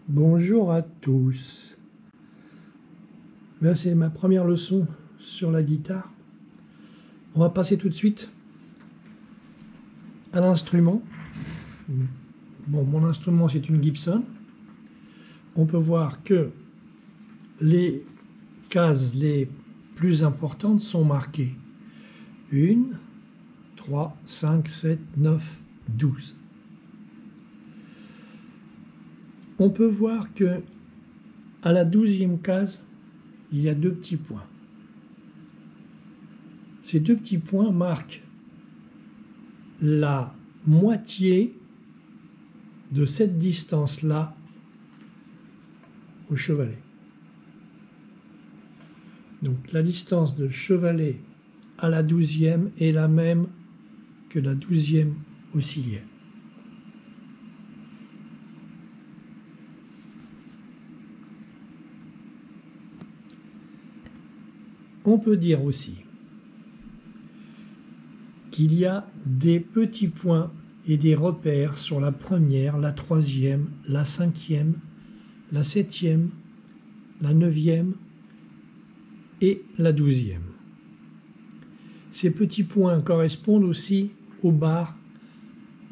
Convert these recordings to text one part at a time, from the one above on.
Bonjour à tous. C'est ma première leçon sur la guitare. On va passer tout de suite à l'instrument. Bon, mon instrument c'est une Gibson. On peut voir que les cases les plus importantes sont marquées 1, 3, 5, 7, 9, 12. On peut voir que à la 12e case, il y a deux petits points. Ces deux petits points marquent la moitié de cette distance-là au chevalet. Donc la distance de chevalet à la 12e est la même que la 12e auxiliaire. On peut dire aussi qu'il y a des petits points et des repères sur la première, la 3e, la 5e, la 7e, la 9e et la 12e. Ces petits points correspondent aussi aux barres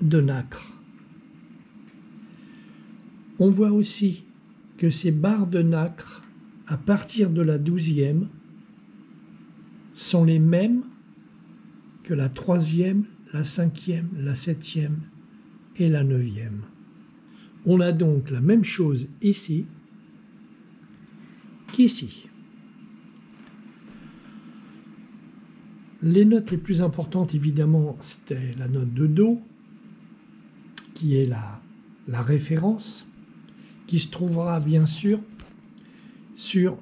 de nacre. On voit aussi que ces barres de nacre, à partir de la 12e, sont les mêmes que la 3e, la 5e, la 7e et la 9e. On a donc la même chose ici qu'ici. Les notes les plus importantes, évidemment, c'était la note de Do, qui est la référence, qui se trouvera bien sûr sur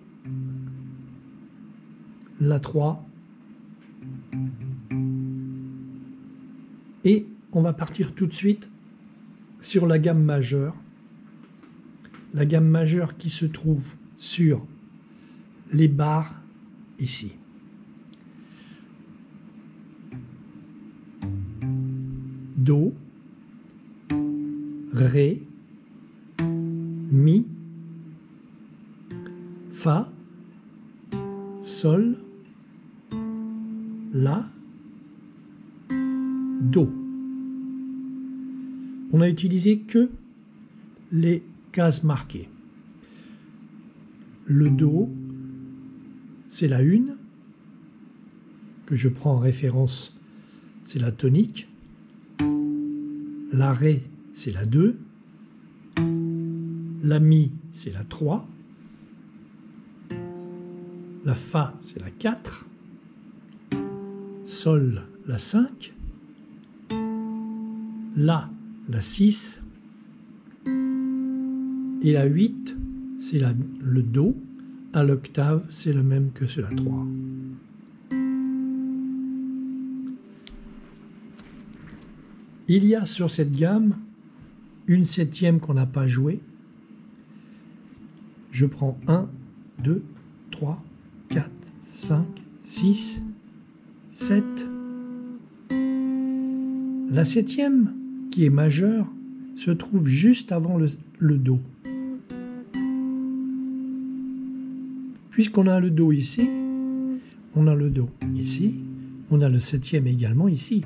la 3. Et on va partir tout de suite sur la gamme majeure. La gamme majeure qui se trouve sur les barres ici. Do, Ré, Mi, Fa, Sol, La, Do. On n'a utilisé que les cases marquées. Le Do, c'est la 1, que je prends en référence, c'est la tonique. La Ré, c'est la 2. La Mi, c'est la 3. La Fa, c'est la 4. Sol, la 5. La 6. Et la 8, c'est le Do. À l'octave, c'est le même que sur la 3. Il y a sur cette gamme une 7e qu'on n'a pas jouée. Je prends 1, 2, 3, 4, 5, 6, 7. La 7e, qui est majeure, se trouve juste avant le Do. Puisqu'on a le Do ici, on a le Do ici, on a le 7e également ici.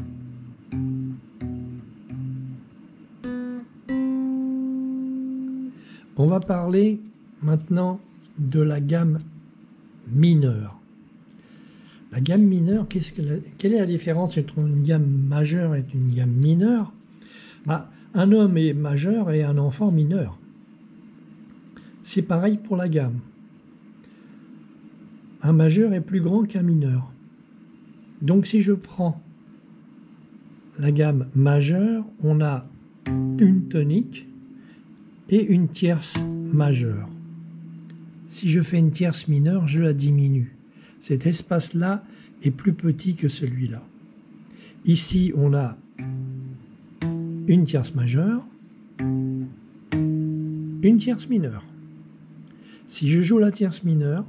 On va parler maintenant de la gamme mineure. La gamme mineure, quelle est la différence entre une gamme majeure et une gamme mineure? Un homme est majeur et un enfant mineur. C'est pareil pour la gamme. Un majeur est plus grand qu'un mineur. Donc si je prends la gamme majeure, on a une tonique et une tierce majeure. Si je fais une tierce mineure, je la diminue. Cet espace-là est plus petit que celui-là. Ici, on a une tierce majeure, une tierce mineure. Si je joue la tierce mineure,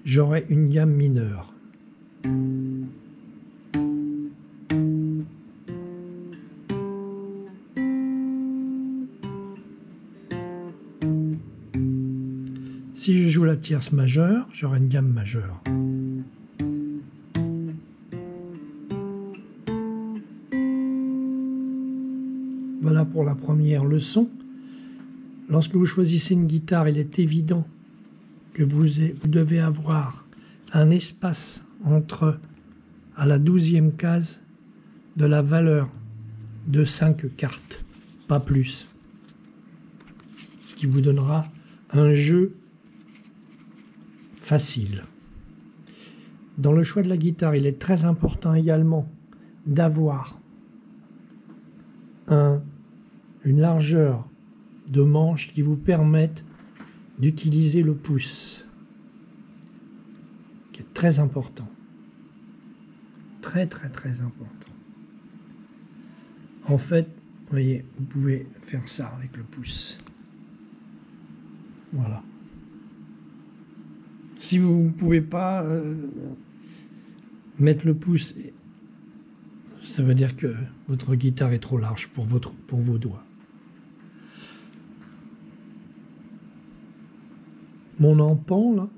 j'aurai une gamme mineure. Si je joue la tierce majeure, j'aurai une gamme majeure. Voilà pour la première leçon. Lorsque vous choisissez une guitare, il est évident que vous devez avoir un espace entre, à la 12e case, de la valeur de 5 cartes, pas plus. Ce qui vous donnera un jeu facile. Dans le choix de la guitare, il est très important également d'avoir une largeur de manche qui vous permette d'utiliser le pouce, qui est très important. Très important. En fait, vous voyez, vous pouvez faire ça avec le pouce. Voilà. Si vous ne pouvez pas mettre le pouce, ça veut dire que votre guitare est trop large pour vos doigts. Mon empan, là,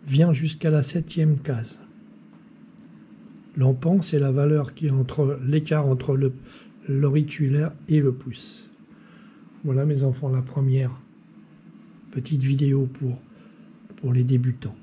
vient jusqu'à la 7e case. L'empan, c'est la valeur qui est entre l'écart entre l'auriculaire et le pouce. Voilà, mes enfants, la première petite vidéo pour les débutants.